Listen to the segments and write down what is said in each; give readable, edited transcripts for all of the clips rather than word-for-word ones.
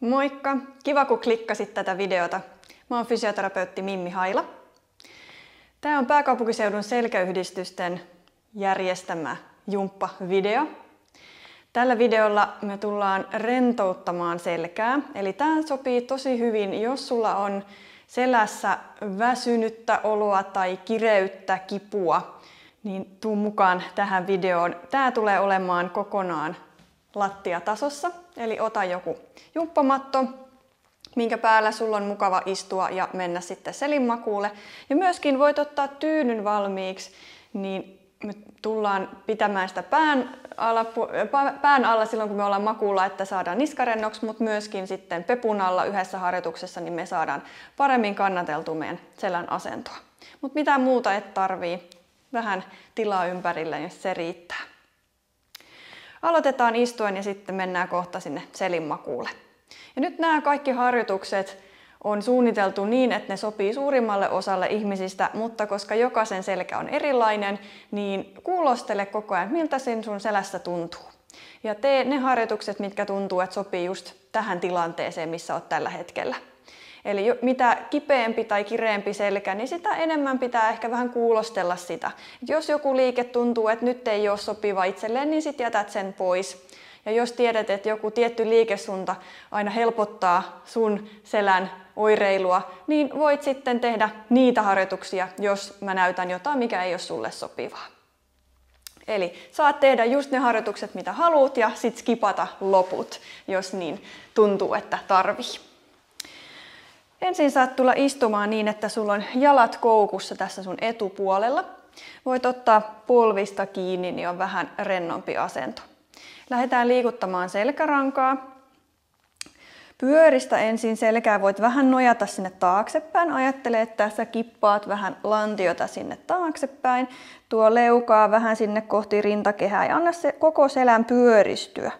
Moikka! Kiva kun klikkasit tätä videota. Mä oon fysioterapeutti Mimmi Haila. Tää on Pääkaupunkiseudun selkäyhdistysten järjestämä jumppavideo. Tällä videolla me tullaan rentouttamaan selkää. Eli tää sopii tosi hyvin, jos sulla on selässä väsynyttä oloa tai kireyttä, kipua, niin tuu mukaan tähän videoon. Tää tulee olemaan kokonaan lattiatasossa, eli ota joku jumppamatto, minkä päällä sulla on mukava istua ja mennä sitten selinmakuulle. Ja myöskin voit ottaa tyynyn valmiiksi, niin me tullaan pitämään sitä pään alla silloin, kun me ollaan makuulla, että saadaan niskarennoksi, mutta myöskin sitten pepun alla yhdessä harjoituksessa, niin me saadaan paremmin kannateltua meidän selän asentoa. Mutta mitään muuta et tarvii, vähän tilaa ympärillä, jos se riittää. Aloitetaan istuen ja sitten mennään kohta sinne selinmakuulle. Ja nyt nämä kaikki harjoitukset on suunniteltu niin, että ne sopii suurimmalle osalle ihmisistä, mutta koska jokaisen selkä on erilainen, niin kuulostele koko ajan, miltä sen sun selässä tuntuu. Ja tee ne harjoitukset, mitkä tuntuu, että sopii just tähän tilanteeseen, missä olet tällä hetkellä. Eli mitä kipeämpi tai kireempi selkä, niin sitä enemmän pitää ehkä vähän kuulostella sitä. Jos joku liike tuntuu, että nyt ei ole sopiva itselleen, niin sitten jätät sen pois. Ja jos tiedät, että joku tietty liikesuunta aina helpottaa sun selän oireilua, niin voit sitten tehdä niitä harjoituksia, jos mä näytän jotain, mikä ei ole sulle sopivaa. Eli saat tehdä just ne harjoitukset, mitä haluat, ja sit skipata loput, jos niin tuntuu, että tarvii. Ensin saat tulla istumaan niin, että sulla on jalat koukussa tässä sun etupuolella. Voit ottaa polvista kiinni, niin on vähän rennompi asento. Lähdetään liikuttamaan selkärankaa. Pyöristä ensin selkää, voit vähän nojata sinne taaksepäin. Ajattele, että sä kippaat vähän lantiota sinne taaksepäin. Tuo leukaa vähän sinne kohti rintakehää ja anna se koko selän pyöristyä.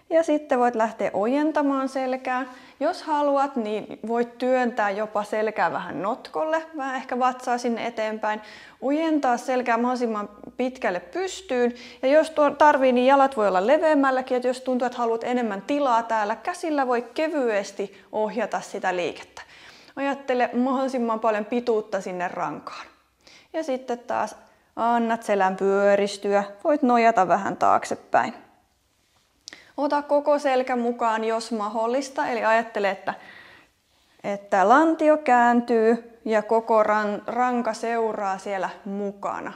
Ja sitten voit lähteä ojentamaan selkää. Jos haluat, niin voit työntää jopa selkää vähän notkolle, vähän ehkä vatsaa sinne eteenpäin. Ojentaa selkää mahdollisimman pitkälle pystyyn. Ja jos tarvii, niin jalat voi olla leveämmälläkin. Että jos tuntuu, että haluat enemmän tilaa täällä, käsillä voi kevyesti ohjata sitä liikettä. Ajattele mahdollisimman paljon pituutta sinne rankaan. Ja sitten taas annat selän pyöristyä. Voit nojata vähän taaksepäin. Ota koko selkä mukaan, jos mahdollista. Eli ajattele, että lantio kääntyy ja koko ranka seuraa siellä mukana.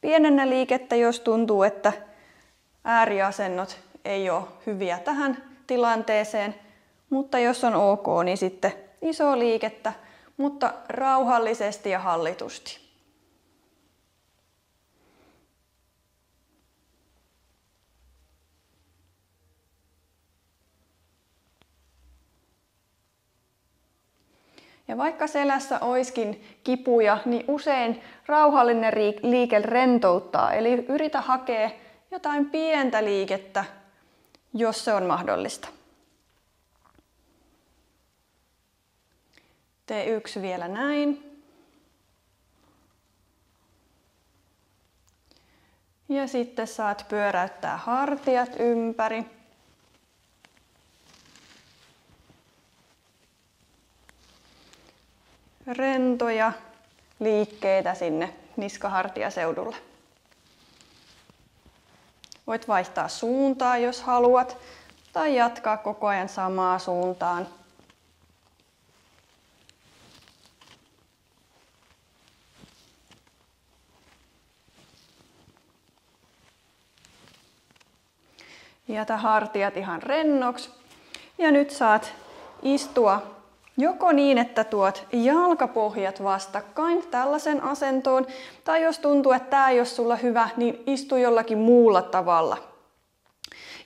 Pienennä liikettä, jos tuntuu, että ääriasennot ei ole hyviä tähän tilanteeseen. Mutta jos on ok, niin sitten iso liikettä, mutta rauhallisesti ja hallitusti. Ja vaikka selässä olisikin kipuja, niin usein rauhallinen liike rentouttaa. Eli yritä hakea jotain pientä liikettä, jos se on mahdollista. Tee yksi vielä näin. Ja sitten saat pyöräyttää hartiat ympäri. Rentoja liikkeitä sinne niskahartiaseudulle. Voit vaihtaa suuntaa, jos haluat, tai jatkaa koko ajan samaa suuntaan. Jätä hartiat ihan rennoksi. Ja nyt saat istua joko niin, että tuot jalkapohjat vastakkain tällaisen asentoon, tai jos tuntuu, että tämä ei ole sulla hyvä, niin istu jollakin muulla tavalla.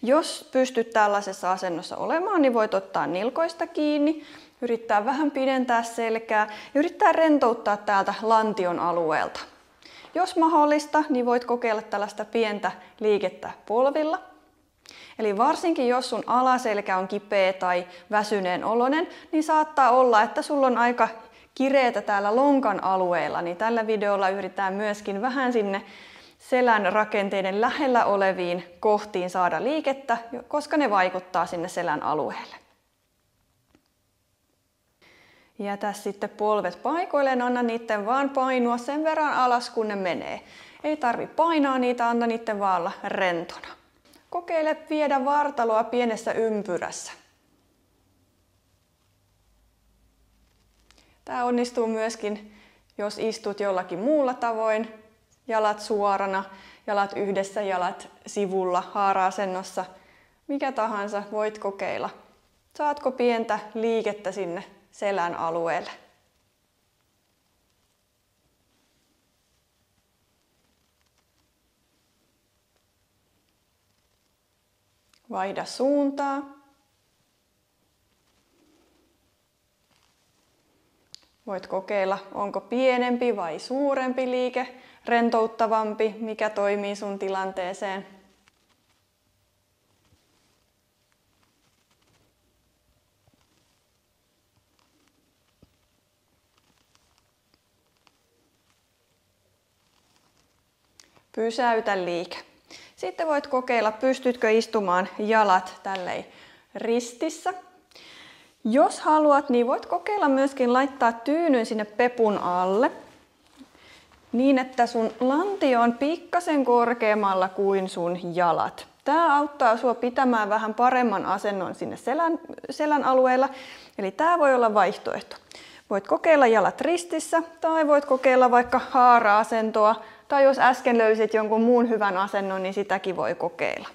Jos pystyt tällaisessa asennossa olemaan, niin voit ottaa nilkoista kiinni, yrittää vähän pidentää selkää ja yrittää rentouttaa täältä lantion alueelta. Jos mahdollista, niin voit kokeilla tällaista pientä liikettä polvilla. Eli varsinkin jos sun alaselkä on kipeä tai väsyneen oloinen, niin saattaa olla, että sulla on aika kireetä täällä lonkan alueella. Niin tällä videolla yritetään myöskin vähän sinne selän rakenteiden lähellä oleviin kohtiin saada liikettä, koska ne vaikuttaa sinne selän alueelle. Jätä sitten polvet paikoilleen, anna niiden vaan painua sen verran alas, kun ne menee. Ei tarvitse painaa niitä, anna niiden vaan olla rentona. Kokeile viedä vartaloa pienessä ympyrässä. Tämä onnistuu myöskin, jos istut jollakin muulla tavoin. Jalat suorana, jalat yhdessä, jalat sivulla, haara-asennossa. Mikä tahansa voit kokeilla. Saatko pientä liikettä sinne selän alueelle? Vaihda suuntaa. Voit kokeilla, onko pienempi vai suurempi liike, rentouttavampi, mikä toimii sun tilanteeseen. Pysäytä liike. Sitten voit kokeilla, pystytkö istumaan jalat tälleen ristissä. Jos haluat, niin voit kokeilla myöskin laittaa tyynyn sinne pepun alle. Niin, että sun lantio on pikkasen korkeammalla kuin sun jalat. Tämä auttaa sua pitämään vähän paremman asennon sinne selän alueella. Eli tämä voi olla vaihtoehto. Voit kokeilla jalat ristissä tai voit kokeilla vaikka haara-asentoa. Tai jos äsken löysit jonkun muun hyvän asennon, niin sitäkin voi kokeilla.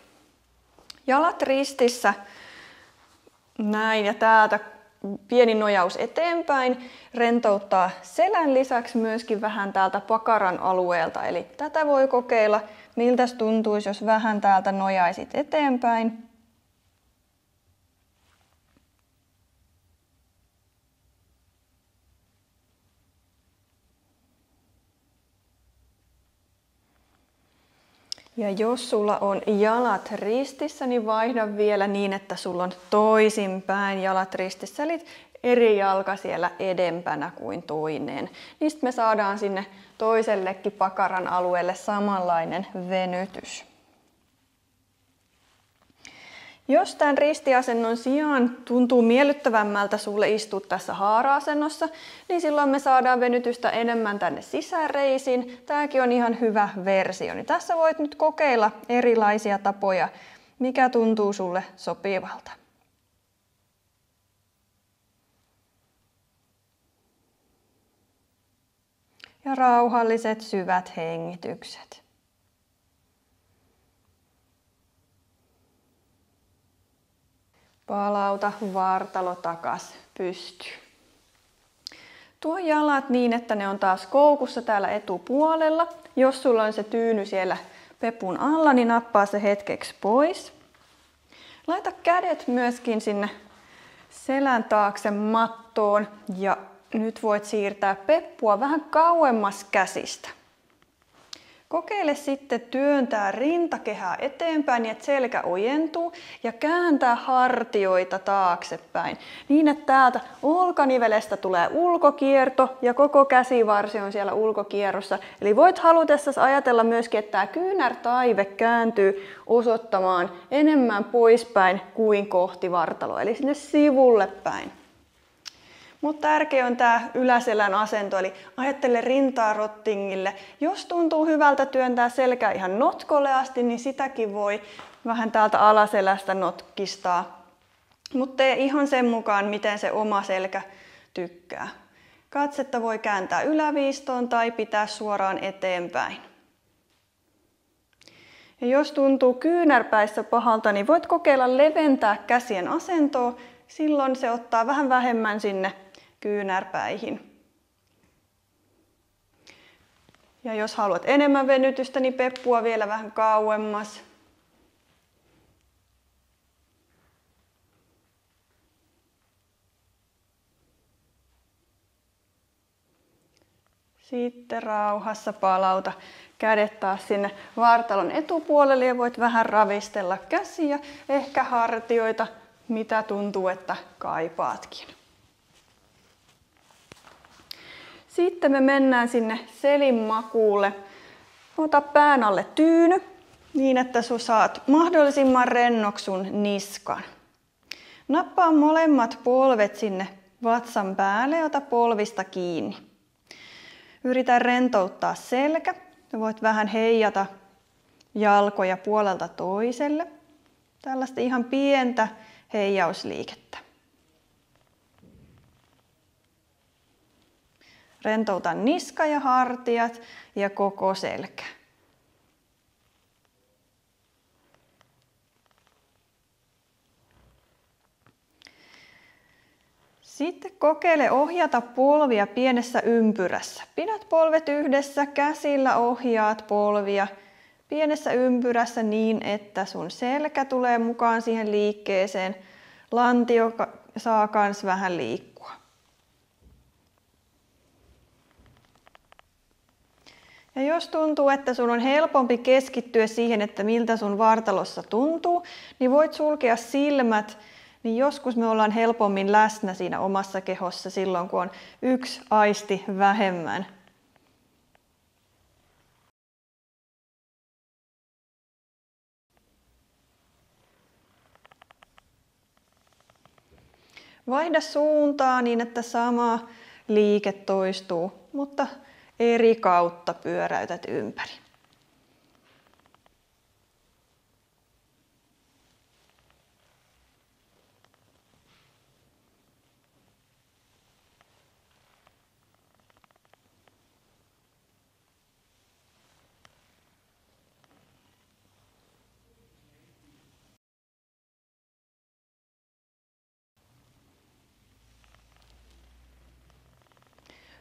Jalat ristissä. Näin ja täältä pieni nojaus eteenpäin. Rentouttaa selän lisäksi myöskin vähän täältä pakaran alueelta. Eli tätä voi kokeilla. Miltä tuntuisi, jos vähän täältä nojaisit eteenpäin. Ja jos sulla on jalat ristissä, niin vaihda vielä niin, että sulla on toisinpäin jalat ristissä, eli eri jalka siellä edempänä kuin toinen. Niin sitten me saadaan sinne toisellekin pakaran alueelle samanlainen venytys. Jos tämän ristiasennon sijaan tuntuu miellyttävämmältä sulle istua tässä haara-asennossa, niin silloin me saadaan venytystä enemmän tänne sisäreisiin. Tämäkin on ihan hyvä versio. Niin tässä voit nyt kokeilla erilaisia tapoja, mikä tuntuu sulle sopivalta. Ja rauhalliset syvät hengitykset. Palauta vartalo takas pystyyn. Tuo jalat niin, että ne on taas koukussa täällä etupuolella. Jos sulla on se tyyny siellä pepun alla, niin nappaa se hetkeksi pois. Laita kädet myöskin sinne selän taakse mattoon ja nyt voit siirtää peppua vähän kauemmas käsistä. Kokeile sitten työntää rintakehää eteenpäin niin, että selkä ojentuu ja kääntää hartioita taaksepäin niin, että täältä olkanivelestä tulee ulkokierto ja koko käsivarsi on siellä ulkokierrossa. Eli voit halutessasi ajatella myöskin, että tämä kyynärtaive kääntyy osoittamaan enemmän poispäin kuin kohti vartaloa, eli sinne sivulle päin. Mutta tärkeä on tämä yläselän asento, eli ajattele rintaa rottingille. Jos tuntuu hyvältä työntää selkää ihan notkolle asti, niin sitäkin voi vähän täältä alaselästä notkistaa. Mutta tee ihan sen mukaan, miten se oma selkä tykkää. Katsetta voi kääntää yläviistoon tai pitää suoraan eteenpäin. Ja jos tuntuu kyynärpäissä pahalta, niin voit kokeilla leventää käsien asentoa. Silloin se ottaa vähän vähemmän sinne kyynärpäihin. Ja jos haluat enemmän venytystä, niin peppua vielä vähän kauemmas. Sitten rauhassa palauta kädet taas sinne vartalon etupuolelle ja voit vähän ravistella käsiä, ehkä hartioita, mitä tuntuu, että kaipaatkin. Sitten me mennään sinne selinmakuulle. Ota pään alle tyyny niin, että sä saat mahdollisimman rennoksi sun niskan. Nappaa molemmat polvet sinne vatsan päälle ja ota polvista kiinni. Yritä rentouttaa selkä. Sä voit vähän heijata jalkoja puolelta toiselle. Tällaista ihan pientä heijausliikettä. Rentouta niska ja hartiat ja koko selkä. Sitten kokeile ohjata polvia pienessä ympyrässä. Pidät polvet yhdessä, käsillä ohjaat polvia pienessä ympyrässä niin, että sun selkä tulee mukaan siihen liikkeeseen. Lantio saa kans vähän liikkua. Ja jos tuntuu, että sun on helpompi keskittyä siihen, että miltä sun vartalossa tuntuu, niin voit sulkea silmät. Niin joskus me ollaan helpommin läsnä siinä omassa kehossa silloin, kun on yksi aisti vähemmän. Vaihda suuntaa niin, että sama liike toistuu, mutta eri kautta pyöräytät ympäri.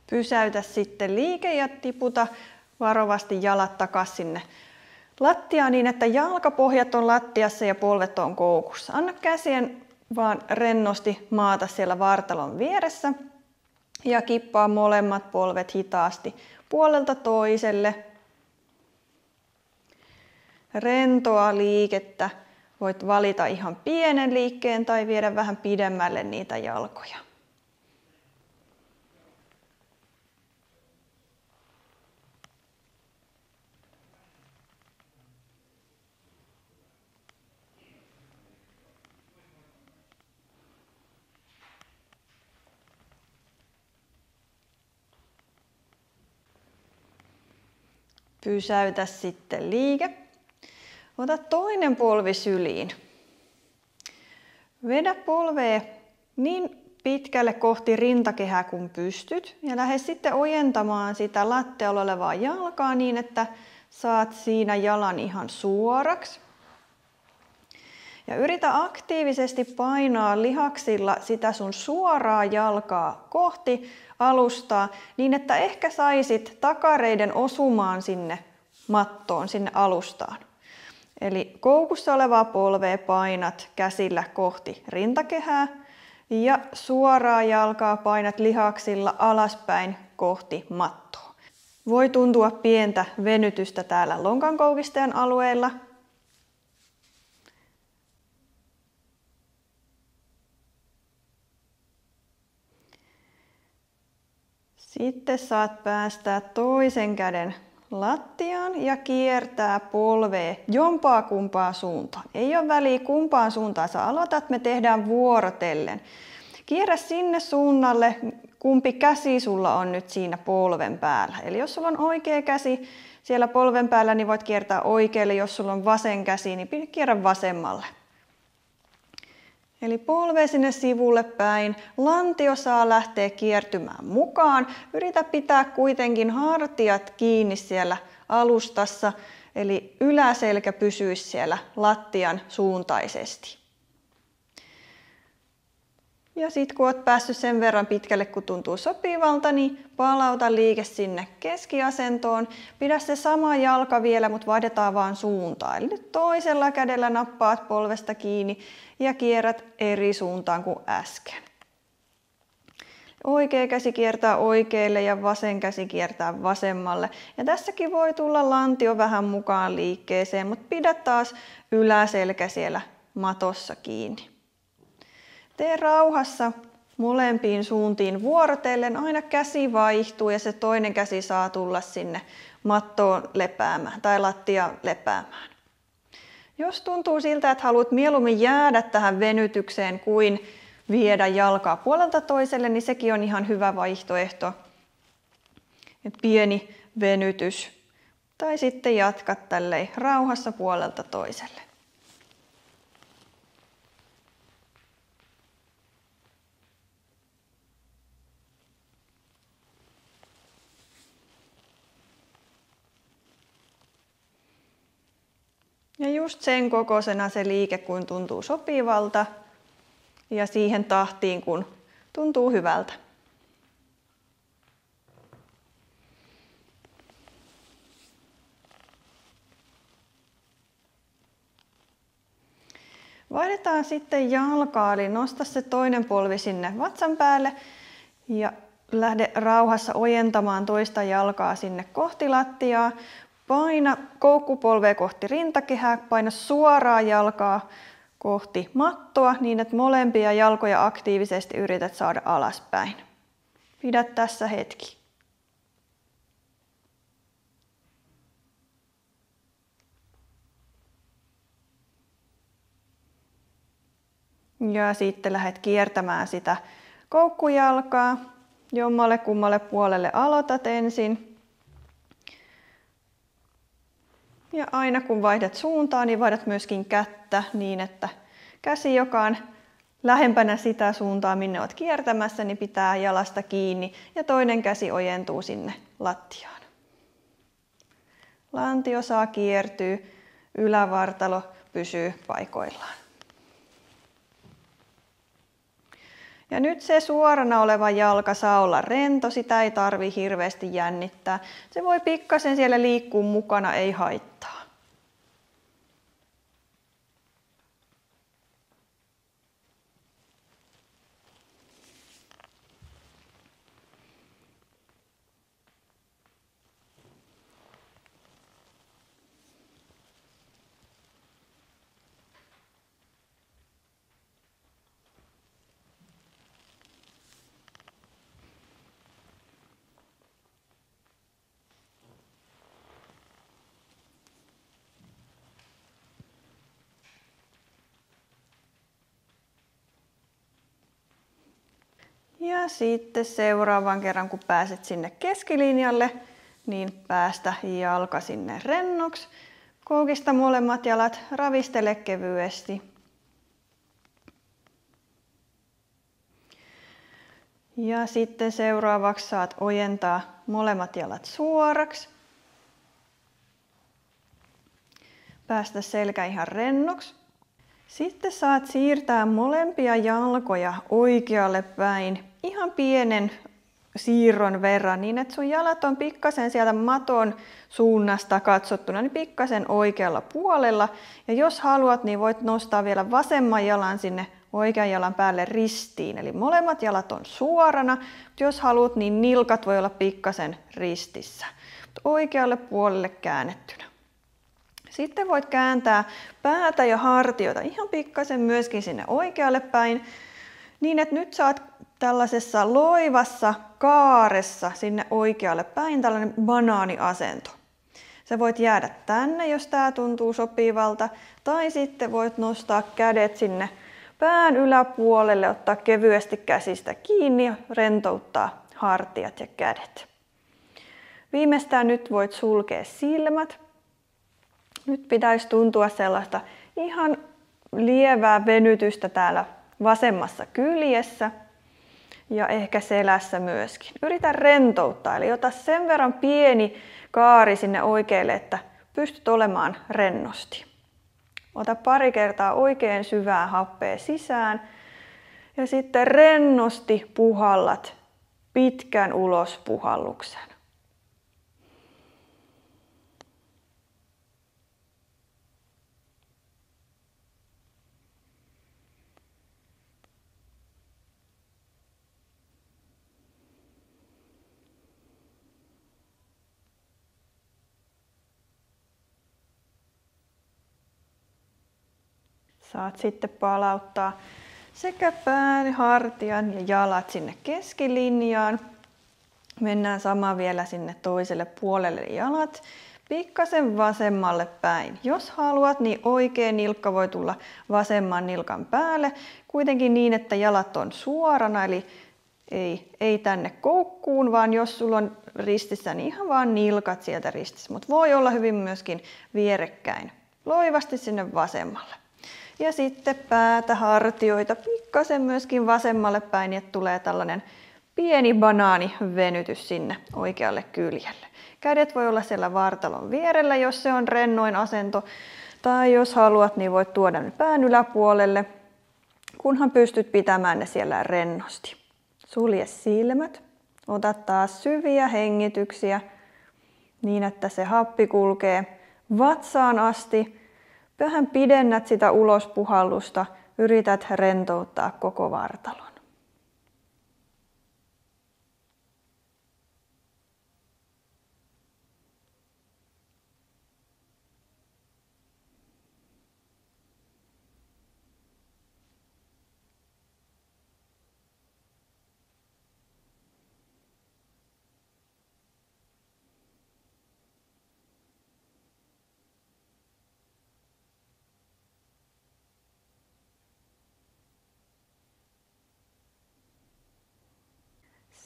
Pysäytä sitten liike ja tiputa varovasti jalat takaisin sinne lattiaan niin, että jalkapohjat on lattiassa ja polvet on koukussa. Anna käsien vaan rennosti maata siellä vartalon vieressä ja kippaa molemmat polvet hitaasti puolelta toiselle. Rentoa liikettä. Voit valita ihan pienen liikkeen tai viedä vähän pidemmälle niitä jalkoja. Pysäytä sitten liike. Ota toinen polvi syliin. Vedä polvea niin pitkälle kohti rintakehää kuin pystyt ja lähde sitten ojentamaan sitä lattialla olevaa jalkaa niin, että saat siinä jalan ihan suoraksi. Ja yritä aktiivisesti painaa lihaksilla sitä sun suoraa jalkaa kohti alustaa niin, että ehkä saisit takareiden osumaan sinne mattoon, sinne alustaan. Eli koukussa olevaa polvea painat käsillä kohti rintakehää ja suoraa jalkaa painat lihaksilla alaspäin kohti mattoa. Voi tuntua pientä venytystä täällä lonkankoukistajan alueella. Sitten saat päästää toisen käden lattiaan ja kiertää polvea jompaa kumpaa suuntaan. Ei ole väliä kumpaan suuntaan sä aloitat, me tehdään vuorotellen. Kierrä sinne suunnalle, kumpi käsi sulla on nyt siinä polven päällä. Eli jos sulla on oikea käsi siellä polven päällä, niin voit kiertää oikealle. Jos sulla on vasen käsi, niin kierrä vasemmalle. Eli polve sinne sivulle päin. Lantio saa lähteä kiertymään mukaan. Yritä pitää kuitenkin hartiat kiinni siellä alustassa, eli yläselkä pysyisi siellä lattian suuntaisesti. Ja sitten kun olet päässyt sen verran pitkälle, kun tuntuu sopivalta, niin palauta liike sinne keskiasentoon. Pidä se sama jalka vielä, mutta vaihdetaan vaan suuntaa. Eli nyt toisella kädellä nappaat polvesta kiinni ja kierrät eri suuntaan kuin äsken. Oikea käsi kiertää oikealle ja vasen käsi kiertää vasemmalle. Ja tässäkin voi tulla lantio vähän mukaan liikkeeseen, mutta pidä taas yläselkä siellä matossa kiinni. Tee rauhassa molempiin suuntiin vuorotellen, aina käsi vaihtuu ja se toinen käsi saa tulla sinne mattoon lepäämään tai lattia lepäämään. Jos tuntuu siltä, että haluat mieluummin jäädä tähän venytykseen kuin viedä jalkaa puolelta toiselle, niin sekin on ihan hyvä vaihtoehto. Et pieni venytys. Tai sitten jatkat tälleen rauhassa puolelta toiselle. Ja just sen kokoisena se liike, kun tuntuu sopivalta ja siihen tahtiin, kun tuntuu hyvältä. Vaihdetaan sitten jalkaa, eli nosta se toinen polvi sinne vatsan päälle ja lähde rauhassa ojentamaan toista jalkaa sinne kohti lattiaa. Paina koukkupolvea kohti rintakehää, paina suoraa jalkaa kohti mattoa niin, että molempia jalkoja aktiivisesti yrität saada alaspäin. Pidä tässä hetki. Ja sitten lähdet kiertämään sitä koukkujalkaa. Jommalle kummalle puolelle aloitat ensin. Ja aina kun vaihdat suuntaa, niin vaihdat myöskin kättä niin, että käsi, joka on lähempänä sitä suuntaa, minne olet kiertämässä, niin pitää jalasta kiinni ja toinen käsi ojentuu sinne lattiaan. Lantio saa kiertyä, ylävartalo pysyy paikoillaan. Ja nyt se suorana oleva jalka saa olla rento, sitä ei tarvitse hirveästi jännittää. Se voi pikkasen siellä liikkua mukana, ei haittaa. Ja sitten seuraavan kerran, kun pääset sinne keskilinjalle, niin päästä jalka sinne rennoksi. Koukista molemmat jalat, ravistele kevyesti. Ja sitten seuraavaksi saat ojentaa molemmat jalat suoraksi. Päästä selkä ihan rennoksi. Sitten saat siirtää molempia jalkoja oikealle päin ihan pienen siirron verran niin, että sun jalat on pikkasen sieltä maton suunnasta katsottuna, niin pikkasen oikealla puolella. Ja jos haluat, niin voit nostaa vielä vasemman jalan sinne oikean jalan päälle ristiin. Eli molemmat jalat on suorana. Jos haluat, niin nilkat voi olla pikkasen ristissä. Mutta oikealle puolelle käännettynä. Sitten voit kääntää päätä ja hartioita ihan pikkasen myöskin sinne oikealle päin, niin että nyt saat tällaisessa loivassa kaaressa sinne oikealle päin, tällainen banaaniasento. Sä voit jäädä tänne, jos tää tuntuu sopivalta, tai sitten voit nostaa kädet sinne pään yläpuolelle, ottaa kevyesti käsistä kiinni ja rentouttaa hartiat ja kädet. Viimeistään nyt voit sulkea silmät. Nyt pitäisi tuntua sellaista ihan lievää venytystä täällä vasemmassa kyljessä ja ehkä selässä myöskin. Yritä rentouttaa, eli ota sen verran pieni kaari sinne oikealle, että pystyt olemaan rennosti. Ota pari kertaa oikein syvää happea sisään ja sitten rennosti puhallat pitkän ulospuhalluksen. Saat sitten palauttaa sekä pään, hartian ja jalat sinne keskilinjaan. Mennään sama vielä sinne toiselle puolelle jalat. Pikkasen vasemmalle päin. Jos haluat, niin oikea nilkka voi tulla vasemman nilkan päälle. Kuitenkin niin, että jalat on suorana, eli ei tänne koukkuun, vaan jos sulla on ristissä, niin ihan vaan nilkat sieltä ristissä. Mutta voi olla hyvin myöskin vierekkäin. Loivasti sinne vasemmalle. Ja sitten päätä, hartioita pikkasen myöskin vasemmalle päin, niin että tulee tällainen pieni banaanivenytys sinne oikealle kyljelle. Kädet voi olla siellä vartalon vierellä, jos se on rennoin asento. Tai jos haluat, niin voit tuoda ne pään yläpuolelle, kunhan pystyt pitämään ne siellä rennosti. Sulje silmät. Ota taas syviä hengityksiä niin, että se happi kulkee vatsaan asti. Vähän pidennät sitä ulospuhallusta. Yrität rentouttaa koko vartalon.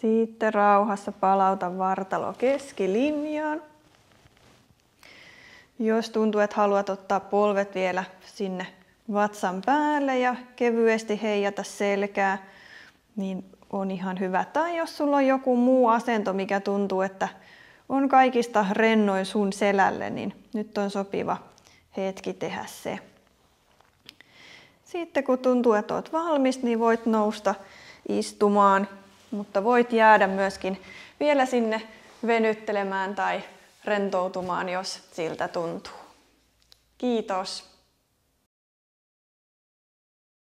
Sitten rauhassa palauta vartalo keskilinjaan. Jos tuntuu, että haluat ottaa polvet vielä sinne vatsan päälle ja kevyesti heijata selkää, niin on ihan hyvä. Tai jos sulla on joku muu asento, mikä tuntuu, että on kaikista rennoin sun selälle, niin nyt on sopiva hetki tehdä se. Sitten kun tuntuu, että olet valmis, niin voit nousta istumaan. Mutta voit jäädä myöskin vielä sinne venyttelemään tai rentoutumaan, jos siltä tuntuu. Kiitos!